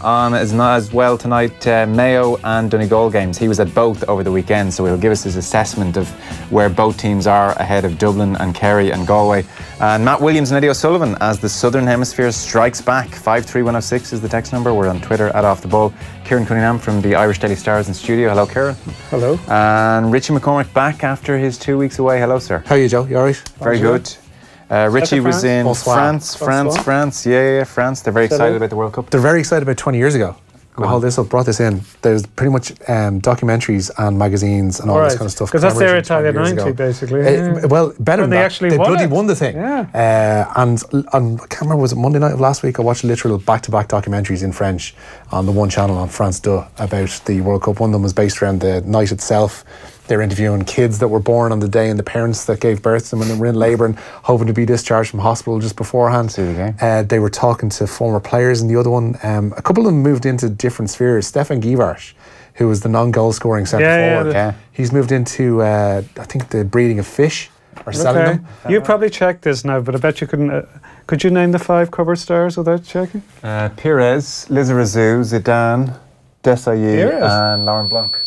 on as well tonight, Mayo and Donegal games. He was at both over the weekend, so he'll give us his assessment of where both teams are ahead of Dublin and Kerry and Galway. And Matt Williams and Eddie O'Sullivan as the Southern Hemisphere strikes back. 53106 is the text number. We're on Twitter at Off The Ball. Kieran Cunningham from the Irish Daily Stars in studio. Hello, Kieran. Hello. And Richie McCormick back after his 2 weeks away. Hello, sir. How are you, Joe? You all right? Very good. Richie was in France. Yeah, France. They're very excited about the World Cup. They're very excited about 20 years ago. Brought this in. There's pretty much documentaries and magazines and all this kind of stuff. Because that's their Italia 90, basically. Well, better than that. They bloody won the thing. Yeah. And I can't remember, was it Monday night of last week? I watched literal back-to-back documentaries in French on the one channel on France 2 about the World Cup. One of them was based around the night itself. They were interviewing kids that were born on the day and the parents that gave birth to them when they were in labour and hoping to be discharged from hospital just beforehand. They were talking to former players in the other one. A couple of them moved into different spheres. Stefan Givarch, who was the non-goal scoring centre forward. He's moved into, I think, the breeding of fish or selling them. You probably checked this now, but I bet you couldn't. Could you name the 5 cover stars without checking? Pires, Lizarazu, Zidane, Desailly and Laurent Blanc.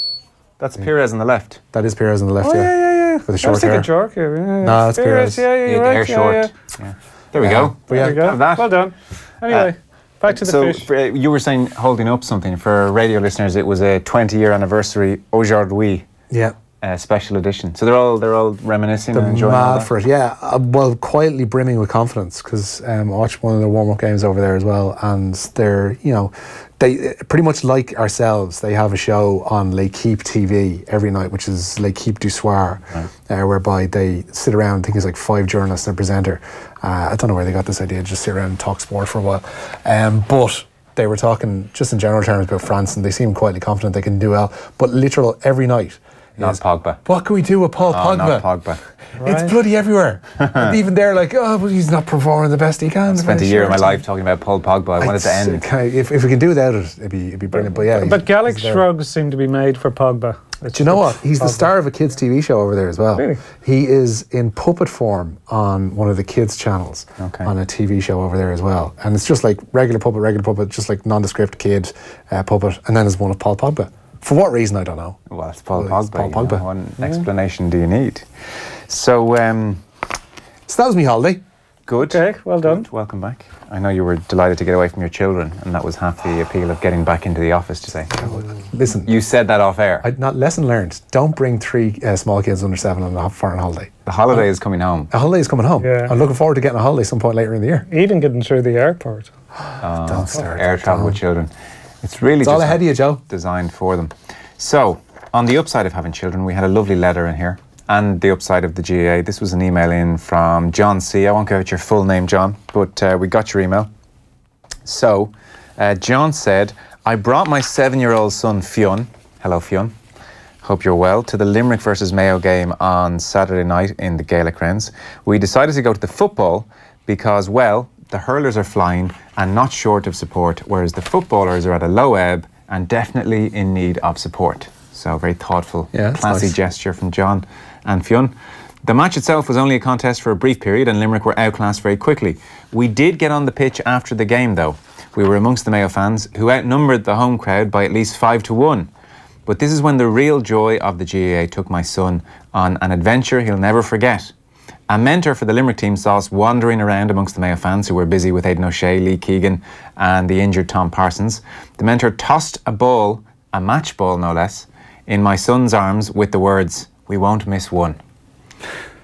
That's Pires on the left. That is Pires on the left, yeah. With the short hair. I was thinking Jork here. No, that's Pires. Yeah, you're right. Hair short. Yeah. There we go. There we go. Well done. Anyway, back to the fish. You were saying, holding up something for radio listeners. It was a 20-year anniversary aujourd'hui. Yeah. Special edition. So they're all reminiscing and enjoying mad for it. Yeah. Well, quietly brimming with confidence because I watched one of their warm-up games over there as well, and they're, they pretty much like ourselves. They have a show on L'Equipe TV every night, which is L'Equipe du Soir, whereby they sit around. I think it's like 5 journalists and a presenter. I don't know where they got this idea. Just sit around and talk sport for a while. But they were talking just in general terms about France, and they seem quietly confident they can do well. But literal every night. Not Pogba. What can we do with Paul Pogba? Not Pogba. It's bloody everywhere. And even they're like, well, he's not performing the best he can. I spent a year of my life talking about Paul Pogba. I want it to end. If we can do without it, it'd be brilliant. But yeah. But Gallic shrugs seem to be made for Pogba. Do you know what? He's the star of a kids' TV show over there as well. Really? He is in puppet form on one of the kids' channels on a TV show over there as well. And it's just like regular puppet, just like nondescript kid puppet. And then there's one of Paul Pogba. For what reason, I don't know. Well, it's Paul Pogba. Paul Pogba. What explanation do you need? So that was me holiday. Good. Okay, well done. Good. Welcome back. I know you were delighted to get away from your children, and that was half the appeal of getting back into the office to say. Listen. You said that off air. Lesson learned. Don't bring 3 small kids under 7 on a foreign holiday. The holiday is coming home. A holiday is coming home. Yeah. I'm looking forward to getting a holiday some point later in the year. Even getting through the airport. Don't start. Air travel with children. It's really all ahead of you, Joe. Designed for them. So, on the upside of having children, we had a lovely letter in here. And the upside of the GAA. This was an email in from John C. I won't give out your full name, John, but we got your email. So, John said, I brought my 7-year-old son, Fionn. Hello, Fionn. Hope you're well. To the Limerick versus Mayo game on Saturday night in the Gaelic Grounds. We decided to go to the football because, well, the hurlers are flying and not short of support, whereas the footballers are at a low ebb and definitely in need of support. So very thoughtful, classy gesture from John and Fionn. The match itself was only a contest for a brief period and Limerick were outclassed very quickly. We did get on the pitch after the game though. We were amongst the Mayo fans who outnumbered the home crowd by at least 5-1. But this is when the real joy of the GAA took my son on an adventure he'll never forget. A mentor for the Limerick team saw us wandering around amongst the Mayo fans who were busy with Aidan O'Shea, Lee Keegan and the injured Tom Parsons. The mentor tossed a ball, a match ball no less, in my son's arms with the words, "We won't miss one."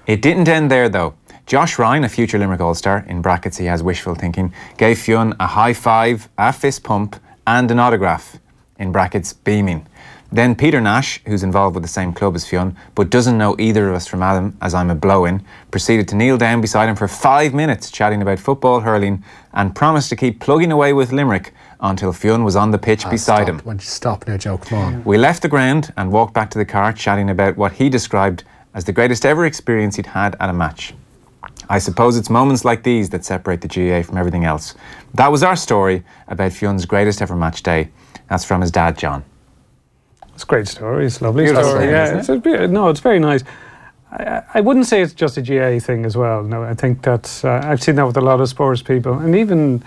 It didn't end there though. Josh Ryan, a future Limerick All-Star, in brackets he has wishful thinking, gave Fionn a high five, a fist pump and an autograph, in brackets beaming. Then Peter Nash, who's involved with the same club as Fionn, but doesn't know either of us from Adam, as I'm a blow-in, proceeded to kneel down beside him for 5 minutes chatting about football, hurling, and promised to keep plugging away with Limerick until Fionn was on the pitch beside him. When you stop now, Joe, come on. We left the ground and walked back to the car chatting about what he described as the greatest ever experience he'd had at a match. I suppose it's moments like these that separate the GAA from everything else. That was our story about Fionn's greatest ever match day. That's from his dad, John. It's a great story. It's a lovely Beautiful story. story, Yeah, it's very nice. I wouldn't say it's just a GAA thing as well. No, I think that's I've seen that with a lot of sports people, and even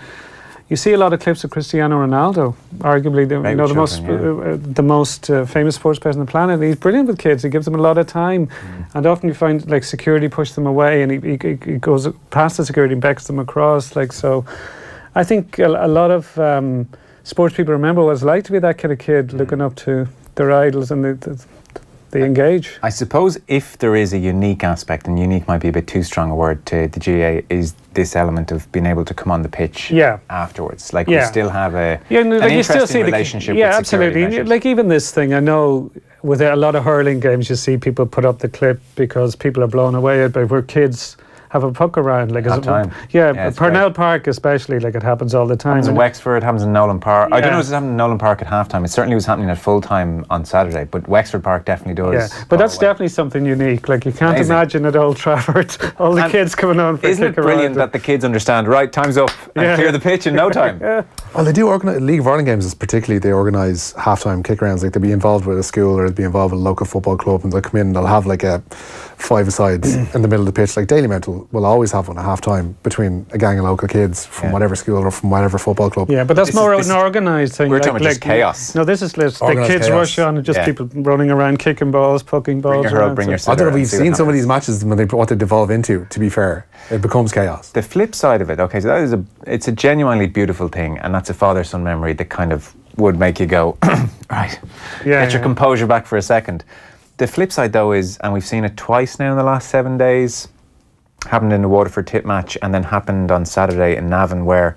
You see a lot of clips of Cristiano Ronaldo, arguably the most famous sports person on the planet. He's brilliant with kids. He gives them a lot of time, and often you find like security push them away, and he goes past the security and becks them across. Like so, I think a lot of sports people remember what it's like to be that kind of kid, looking up to their idols, and they engage. I suppose if there is a unique aspect, and unique might be a bit too strong a word to the GAA, is this element of being able to come on the pitch afterwards. Like we still have an interesting relationship with absolutely. measures. Like even this thing, I know with a lot of hurling games, you see people put up the clip because people are blown away by where kids have a puck around. Like Purnell Park especially, like it happens all the time. It happens in Wexford, it happens in Nolan Park. I don't know if it's happening in Nolan Park at halftime. It certainly was happening at full time on Saturday, but Wexford Park definitely does. Yeah, but that's definitely something unique. Like you can't imagine at Old Trafford, all the kids coming on for isn't it brilliant that the kids understand, right, time's up, and clear the pitch in no time. Well, they do organise, League of Ireland games is particularly, they organise half-time kick-rounds. Like they'll be involved with a school or they'll be involved with a local football club, and they'll come in and they'll have like a five-a-sides in the middle of the pitch. Like Dalymount will always have one at half-time between a gang of local kids from whatever school or from whatever football club. Yeah, but that's more an organised thing. We're talking about just chaos. No, this is the kids chaos. Rush on and just people running around, kicking balls, pucking balls. Bring your I don't know if you've seen some of these matches when what they devolve into, to be fair. It becomes chaos. The flip side of it, okay, so it's a genuinely beautiful thing, and that's a father-son memory that kind of would make you go, right, get your composure back for a second. The flip side, though, is, and we've seen it twice now in the last 7 days, happened in the Waterford tip match, and then happened on Saturday in Navan, where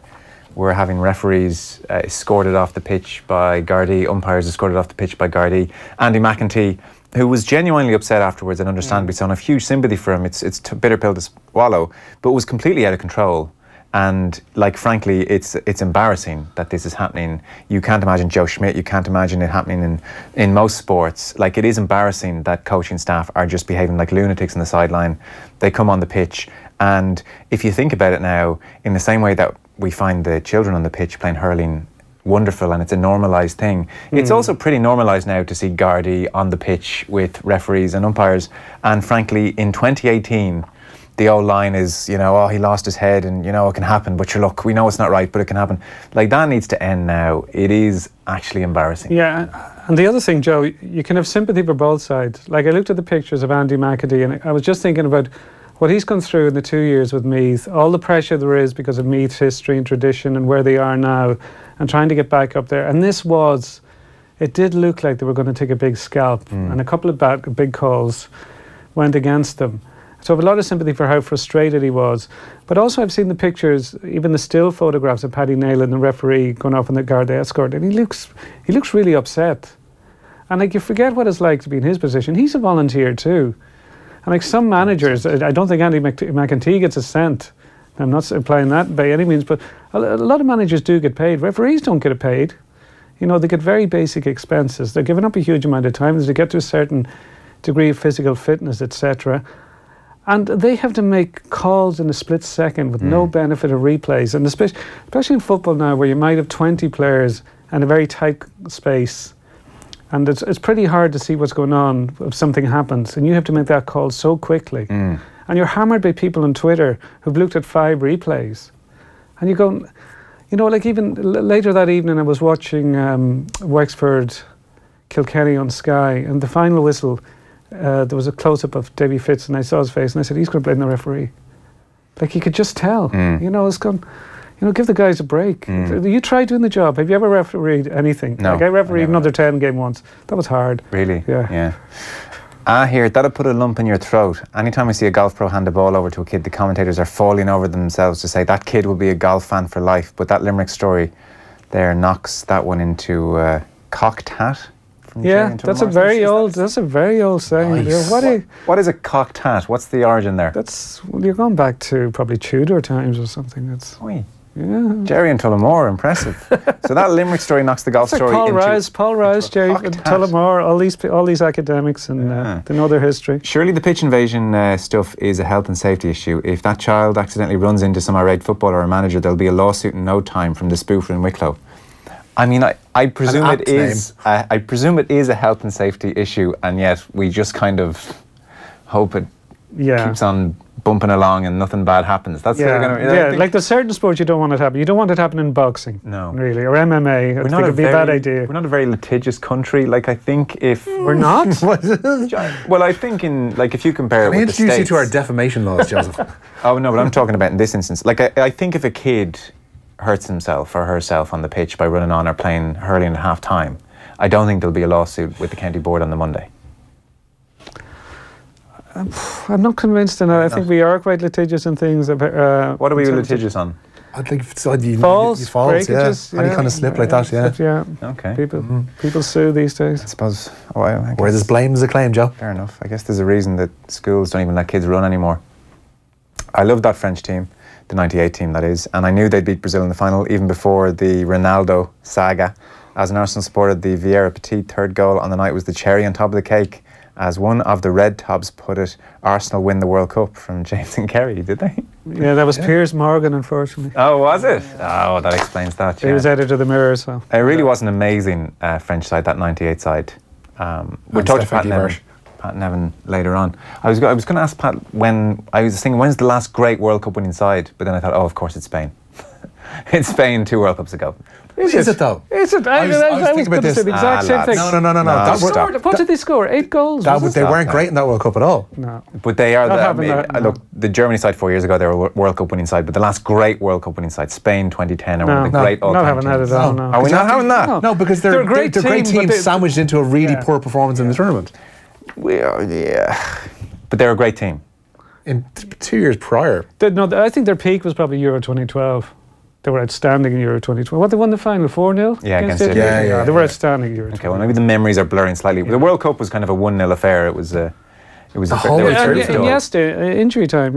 we're having referees escorted off the pitch by Gardaí, umpires escorted off the pitch by Gardaí. Andy McEntee, who was genuinely upset afterwards, and understandably so, and I have huge sympathy for him. It's a bitter pill to swallow, but was completely out of control. And like, frankly, it's embarrassing that this is happening. You can't imagine Joe Schmidt, you can't imagine it happening in most sports. Like, it is embarrassing that coaching staff are just behaving like lunatics on the sideline. They come on the pitch, and if you think about it now, in the same way that we find the children on the pitch playing hurling wonderful and it's a normalised thing, it's also pretty normalised now to see Gardaí on the pitch with referees and umpires. And frankly, in 2018, the old line is, he lost his head and, it can happen, but look, we know it's not right, but it can happen. Like, that needs to end now. It is actually embarrassing. Yeah, and the other thing, Joe, you can have sympathy for both sides. Like, I looked at the pictures of Andy McEntee and I was just thinking about what he's gone through in the 2 years with Meath, all the pressure there is because of Meath's history and tradition and where they are now, and trying to get back up there. And it did look like they were going to take a big scalp, and a couple of big calls went against them. So I have a lot of sympathy for how frustrated he was. But also I've seen the pictures, even the still photographs of Paddy Naylor, the referee, going off on the Garda escort, and he looks really upset. And like, you forget what it's like to be in his position. He's a volunteer too. And like some managers, I don't think Andy McEntee gets a cent. I'm not implying that by any means, but a lot of managers do get paid. Referees don't get paid. They get very basic expenses. They're giving up a huge amount of time as they get to a certain degree of physical fitness, etc. And they have to make calls in a split second with no benefit of replays. And especially in football now, where you might have 20 players and a very tight space, and it's pretty hard to see what's going on if something happens, and you have to make that call so quickly. And you're hammered by people on Twitter who've looked at 5 replays. And you go, like even later that evening I was watching Wexford Kilkenny on Sky, and the final whistle, there was a close-up of Davy Fitz, and I saw his face, and I said, he's going to blame the referee. Like, you could just tell. It's gone. Give the guys a break. You try doing the job. Have you ever refereed anything? No. Like, I refereed an under-10 game once. That was hard. Really? Yeah. Here, that'll put a lump in your throat. Anytime I see a golf pro hand a ball over to a kid, the commentators are falling over themselves to say that kid will be a golf fan for life. But that Limerick story there knocks that one into cocked hat. Yeah, that's a very old saying. Nice. What is a cocked hat? What's the origin there? You're going back to probably Tudor times or something. Yeah. Jerry and Tullamore, impressive. So that Limerick story knocks the golf story into Paul Rouse, Jerry and Tullamore, all these academics, and they know their history. Surely the pitch invasion stuff is a health and safety issue. If that child accidentally runs into some irate footballer or manager, there'll be a lawsuit in no time from the spoofer in Wicklow. I mean, I presume it is. I presume it is a health and safety issue, and yet we just kind of hope it keeps on bumping along and nothing bad happens. That's like there's certain sports you don't want it to happen. You don't want it to happen in boxing. No. Really, or MMA. I think it'd be a bad idea. We're not a very litigious country. Like, I think if we're not. Well, I think if you compare it with the States. Let me introduce you to our defamation laws, Joseph. Oh no, but I'm talking about in this instance. Like, I think if a kid hurts himself or herself on the pitch by running on or playing hurling at half time, I don't think there'll be a lawsuit with the county board on the Monday. I'm not convinced in that. I think we are quite litigious in things. What are we litigious on? I think falls, breakages, any kind of slip like that, yeah. Okay. People sue these days. I suppose. Where there's blame, there's a claim, Joe. Fair enough. I guess there's a reason that schools don't even let kids run anymore. I love that French team, the '98 team that is, and I knew they'd beat Brazil in the final even before the Ronaldo saga. As an Arsenal supporter, the Vieira Petit third goal on the night was the cherry on top of the cake. As one of the Red Tops put it, Arsenal win the World Cup from James and Kerry, did they? Yeah, that was Piers Morgan, unfortunately. Oh, was it? Oh, that explains that. He was editor of the Mirror, so. It really was an amazing French side, that '98 side. We'll talk to Pat Nevin later on. I was going to ask Pat when's the last great World Cup winning side? But then I thought, of course it's Spain. It's Spain 2 World Cups ago. Is it though? Is it? I was thinking about this. The exact same thing. No. What did they score? 8 goals? They weren't great in that World Cup at all. No. But they are. Look, the Germany side 4 years ago, they were a World Cup winning side. But the last great World Cup winning side, Spain 2010, are one of the great all-time teams. Not having that at all. No. Are we not having that? No, because they're a great team sandwiched into a really poor performance in the tournament. We are, yeah. But they're a great team. In 2 years prior. I think their peak was probably Euro 2012. They were outstanding in Euro 2012. What, they won the final 4-0? Yeah, against Italy. Yeah. They were outstanding in Euro 2012. Okay, well, maybe the memories are blurring slightly. Yeah. The World Cup was kind of a 1-0 affair. It was injury time,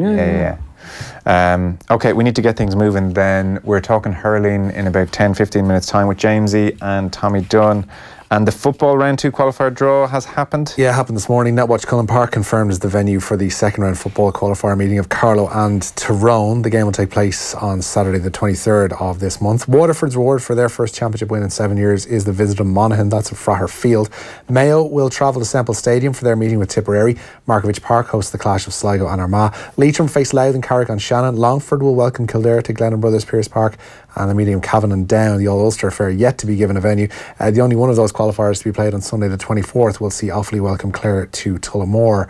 okay, we need to get things moving then. We're talking hurling in about 10-15 minutes time with Jamesy and Tommy Dunn. And the football round 2 qualifier draw has happened? Yeah, it happened this morning. Netwatch Cullen Park confirmed as the venue for the second round football qualifier meeting of Carlow and Tyrone. The game will take place on Saturday the 23rd of this month. Waterford's reward for their first championship win in 7 years is the visit of Monaghan. That's at Fraher Field. Mayo will travel to Semple Stadium for their meeting with Tipperary. Markovich Park hosts the clash of Sligo and Armagh. Leitrim face Louth and Carrick on Shannon. Longford will welcome Kildare to Glennon Brothers Pearse Park. And the meeting of Cavan and Down, the All-Ulster affair, yet to be given a venue. The only one of those qualifiers to be played on Sunday the 24th will see Offaly welcome Clare to Tullamore.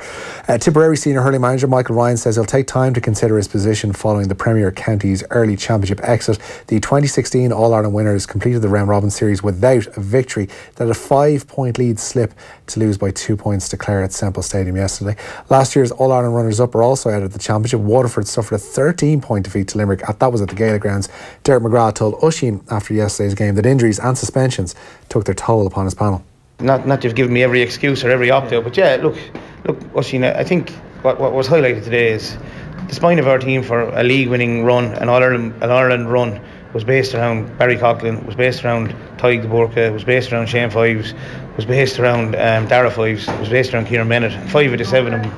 Tipperary senior hurling manager Michael Ryan says he'll take time to consider his position following the Premier County's early championship exit. The 2016 All-Ireland winners completed the round-robin series without a victory. They had a 5-point lead slip to lose by 2 points to Clare at Semple Stadium yesterday. Last year's All-Ireland runners-up are also out of the championship. Waterford suffered a 13-point defeat to Limerick. That was at the Gaelic grounds. Derek McGrath told Usheen after yesterday's game that injuries and suspensions took their toll upon his panel. Not to give me every excuse or every opt-out, but yeah, look, Usheen, I think what was highlighted today is the spine of our team for a league-winning run, an All-Ireland run, was based around Barry Coughlin, was based around Tyg de Burka, was based around Shane Fives, was based around Dara Fives, was based around Kieran Bennett. 5 of the 7 of them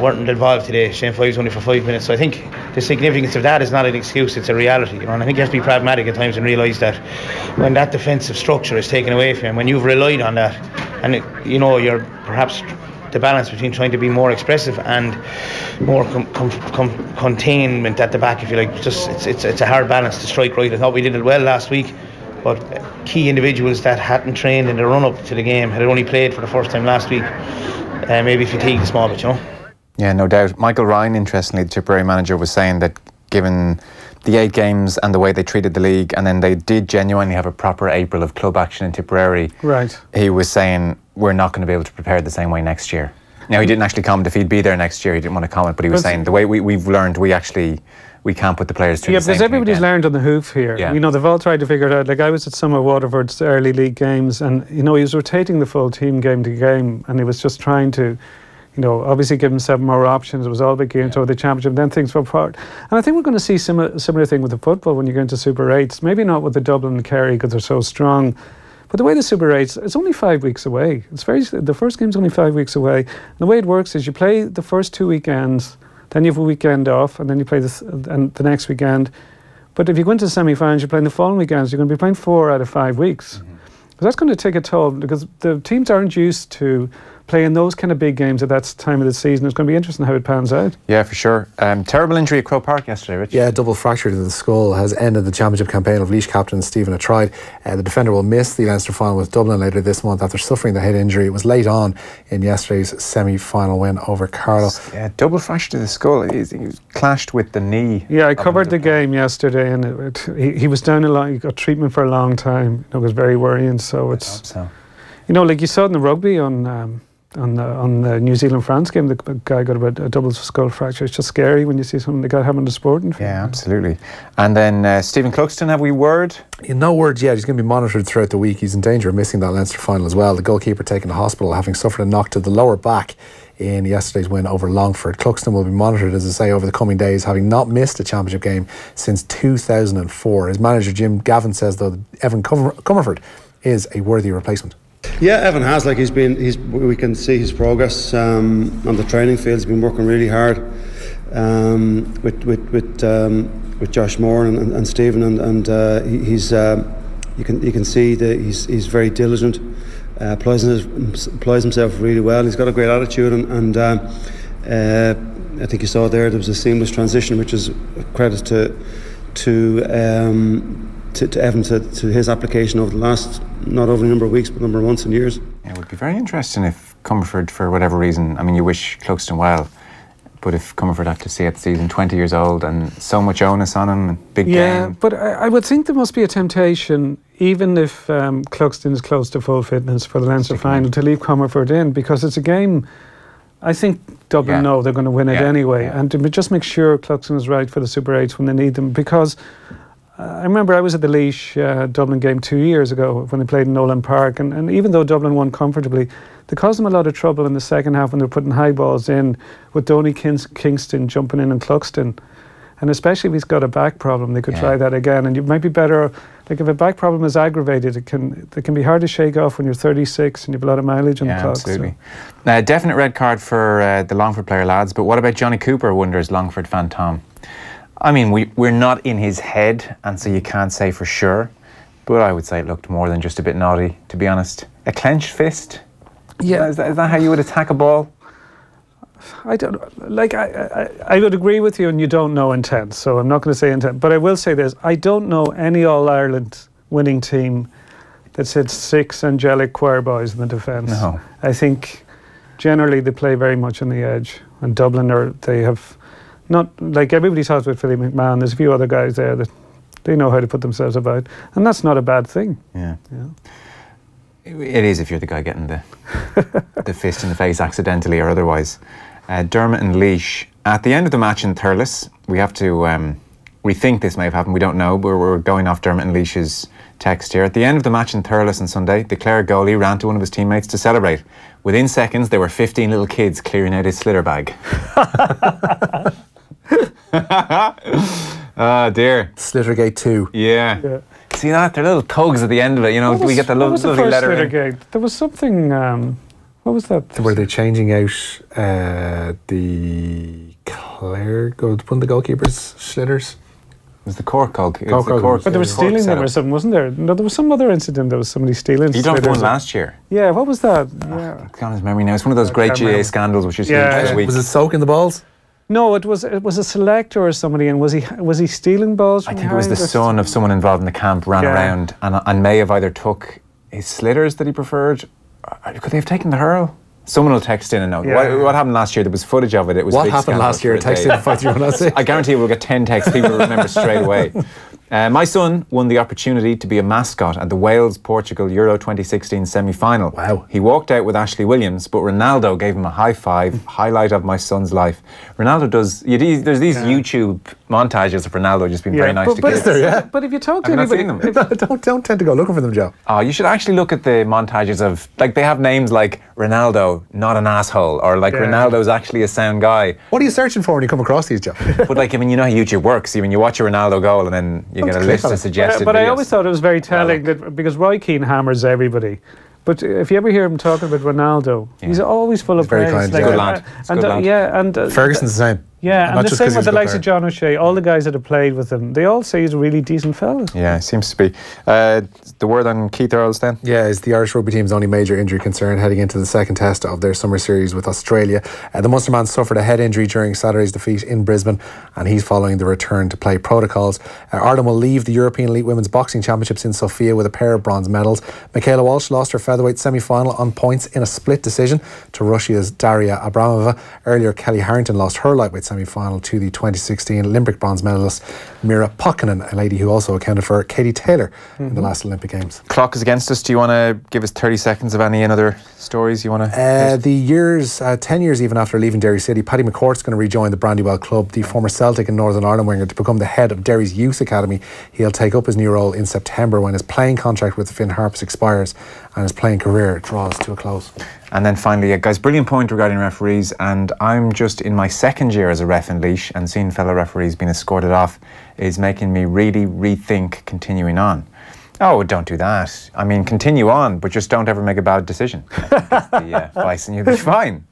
weren't involved today. Shane Fives only for 5 minutes. So I think the significance of that is not an excuse, it's a reality. And I think you have to be pragmatic at times and realise that when that defensive structure is taken away from you, when you've relied on that, and you're perhaps the balance between trying to be more expressive and more containment at the back, if you like. It's a hard balance to strike right. I thought we did it well last week, but key individuals that hadn't trained in the run-up to the game, had only played for the first time last week, maybe fatigued a small bit, Yeah, no doubt. Michael Ryan, interestingly, the Tipperary manager, was saying that given the 8 games and the way they treated the league, and then they did genuinely have a proper April of club action in Tipperary, right, he was saying we're not going to be able to prepare the same way next year. Now, he didn't actually comment if he'd be there next year. He didn't want to comment, but he was saying the way we've learned, we can't put the players through the same thing. Yeah, because everybody's learned on the hoof here. Yeah. They've all tried to figure it out. Like, I was at some of Waterford's early league games, and he was rotating the full team game to game, and he was just trying to obviously give himself more options. It was all about gearing toward the championship, and then things fell apart. And I think we're going to see similar thing with the football when you go into Super 8s. Maybe not with the Dublin and Kerry because they're so strong, but the way the Super 8s, it's only 5 weeks away. The first game's only 5 weeks away. And the way it works is you play the first 2 weekends, then you have a weekend off, and then you play the next weekend. But if you go into the semi-finals, you're playing the following weekends, you're going to be playing 4 out of 5 weeks. Mm-hmm. So that's going to take a toll because the teams aren't used to playing those kind of big games at that time of the season. It's going to be interesting how it pans out. Yeah, for sure. Terrible injury at Croke Park yesterday, Rich. Yeah, double fracture to the skull has ended the championship campaign of Laois captain Stephen Atride. The defender will miss the Leinster final with Dublin later this month after suffering the head injury. It was late on in yesterday's semi-final win over Carlow. Yeah, double fracture to the skull. He clashed with the knee. Yeah, I covered the game yesterday, and he was down a lot. He got treatment for a long time. It was very worrying. So it's, you know, like you saw in the rugby on the New Zealand-France game, the guy got about a double skull fracture. It's just scary when you see something like that happen in the sporting field. Yeah, absolutely. And then Stephen Cluxton, have we word? No word yet. He's going to be monitored throughout the week. He's in danger of missing that Leinster final as well. The goalkeeper taken to hospital having suffered a knock to the lower back in yesterday's win over Longford. Cluxton will be monitored, as I say, over the coming days, having not missed a championship game since 2004. His manager Jim Gavin says, though, that Evan Comerford is a worthy replacement. Yeah, Evan has. Like we can see his progress on the training field. He's been working really hard with Josh Moore and Stephen, and he's you can see that he's very diligent. Applies himself really well. He's got a great attitude, and I think you saw there was a seamless transition, which is a credit to Evan, to his application over the last, not over a number of weeks, but a number of months and years. Yeah, it would be very interesting if Comerford, for whatever reason, I mean, you wish Cluxton well, but if Comerford had to see at the season, 20 years old, and so much onus on him, big game. Yeah, but I would think there must be a temptation, even if Cluxton is close to full fitness for the Leinster final, to leave Comerford in, because it's a game. I think Dublin know they're going to win it anyway, and to just make sure Cluxton is right for the Super 8s when they need them, because I remember I was at the Laois Dublin game 2 years ago when they played in Nolan Park, and even though Dublin won comfortably, they caused them a lot of trouble in the second half when they were putting high balls in, with Donny Kingston jumping in and Cluxton. And especially if he's got a back problem, they could try that again. And you might be better, like if a back problem is aggravated, it can be hard to shake off when you're 36 and you have a lot of mileage on the clock. Absolutely. Definite red card for the Longford player, lads. But what about Johnny Cooper, wonders Longford fan Tom? I mean, we're not in his head, and so you can't say for sure. But I would say it looked more than just a bit naughty, to be honest. A clenched fist? Yeah. Is that how you would attack a ball? I don't like. I would agree with you, and you don't know intent, so I'm not going to say intent. But I will say this: I don't know any All Ireland winning team that's had 6 angelic choir boys in the defence. No. I think generally they play very much on the edge, and Dublin they have not, like everybody talks about Philly McMahon. There's a few other guys there that they know how to put themselves about, and that's not a bad thing. Yeah. It is if you're the guy getting the fist in the face accidentally or otherwise. Dermot and Laois, at the end of the match in Thurles, we have to, we think this may have happened, we don't know, but we're going off Dermot and Laois's text here. At the end of the match in Thurles on Sunday, the Clare goalie ran to one of his teammates to celebrate. Within seconds, there were 15 little kids clearing out his sliotar bag. Oh dear. Slittergate 2. Yeah. See that? They're little tugs at the end of it. You know, we get the lovely letter in. There was something. What was that? Were they changing out the Clare? One of the goalkeepers' slitters. It was the Cork goalkeeper. But they were stealing them or something, wasn't there? No, there was some other incident. There was somebody stealing. You don't have one last year. Yeah, what was that? Yeah. It's gone his memory now. It's one of those great GA scandals, which is huge this week. Was it soaking the balls? No, it was a selector or somebody, and was he stealing balls from I think it was the son of someone involved in the camp ran around and may have either took his slitters that he preferred. Could they have taken the hurl? Someone will text in and know. What happened last year? There was footage of it. It was what big happened last year? Text in 53106. I guarantee we'll get 10 texts. People will remember straight away. My son won the opportunity to be a mascot at the Wales-Portugal Euro 2016 semi-final. Wow. He walked out with Ashley Williams, but Ronaldo gave him a high five, highlight of my son's life. Ronaldo does, there's these YouTube montages of Ronaldo just being very nice to kids. But if you talk to Have you anybody... not seen them? Don't tend to go looking for them, Joe. Oh, you should actually look at the montages of, like, they have names like Ronaldo, not an asshole, or like Ronaldo's actually a sound guy. What are you searching for when you come across these, Joe? But like, I mean, you know how YouTube works. When you watch a Ronaldo goal and then you get a list of suggested But videos. I always thought it was very telling that because Roy Keane hammers everybody. But if you ever hear him talking about Ronaldo, he's always full of very praise. kind, good lad. And Ferguson's the same. Yeah, and not the just same 'cause with he's a the good likes of John O'Shea. All the guys that have played with him, they all say he's a really decent fella. Yeah, seems to be. The word on Keith Earls then? Yeah, is the Irish rugby team's only major injury concern heading into the second test of their summer series with Australia. The Munster man suffered a head injury during Saturday's defeat in Brisbane, and he's following the return to play protocols. Ireland will leave the European Elite Women's Boxing Championships in Sofia with a pair of bronze medals. Michaela Walsh lost her featherweight semi-final on points in a split decision to Russia's Daria Abramova. Earlier, Kelly Harrington lost her lightweight semi-final to the 2016 Olympic bronze medalist Mira Pokkanen, a lady who also accounted for Katie Taylor in the last Olympic Games. Clock is against us. Do you want to give us 30 seconds of any other stories you want to... The years, 10 years even after leaving Derry City, Paddy McCourt's going to rejoin the Brandywell club, the former Celtic and Northern Ireland winger, to become the head of Derry's youth academy. He'll take up his new role in September when his playing contract with the Finn Harps expires and his playing career draws to a close. And then finally, guys, brilliant point regarding referees, and I'm just in my second year as a ref in Laois, and seeing fellow referees being escorted off is making me really rethink continuing on. Oh, don't do that. I mean, continue on, but just don't ever make a bad decision. That's the advice, and you'll be fine.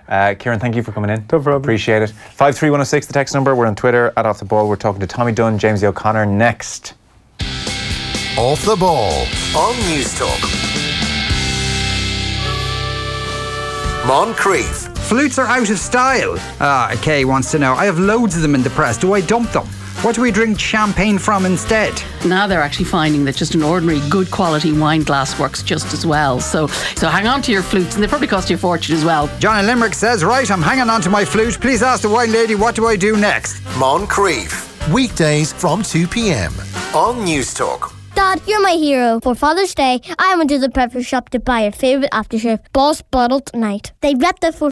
Kieran, thank you for coming in. No problem. Appreciate it. 53106, the text number. We're on Twitter, @Off the Ball. We're talking to Tommy Dunn, James O'Connor next. Off the Ball on Newstalk. Moncrief. Flutes are out of style. Kay wants to know, I have loads of them in the press. Do I dump them? What do we drink champagne from instead? Now they're actually finding that just an ordinary good quality wine glass works just as well. So hang on to your flutes, and they probably cost you a fortune as well. John in Limerick says, right, I'm hanging on to my flute. Please ask the wine lady, what do I do next? Moncrief. Weekdays from 2 p.m. on Newstalk. Dad, you're my hero. For Father's Day, I went to the prepper shop to buy your favourite aftershave, Boss Bottled Night. They wrapped it for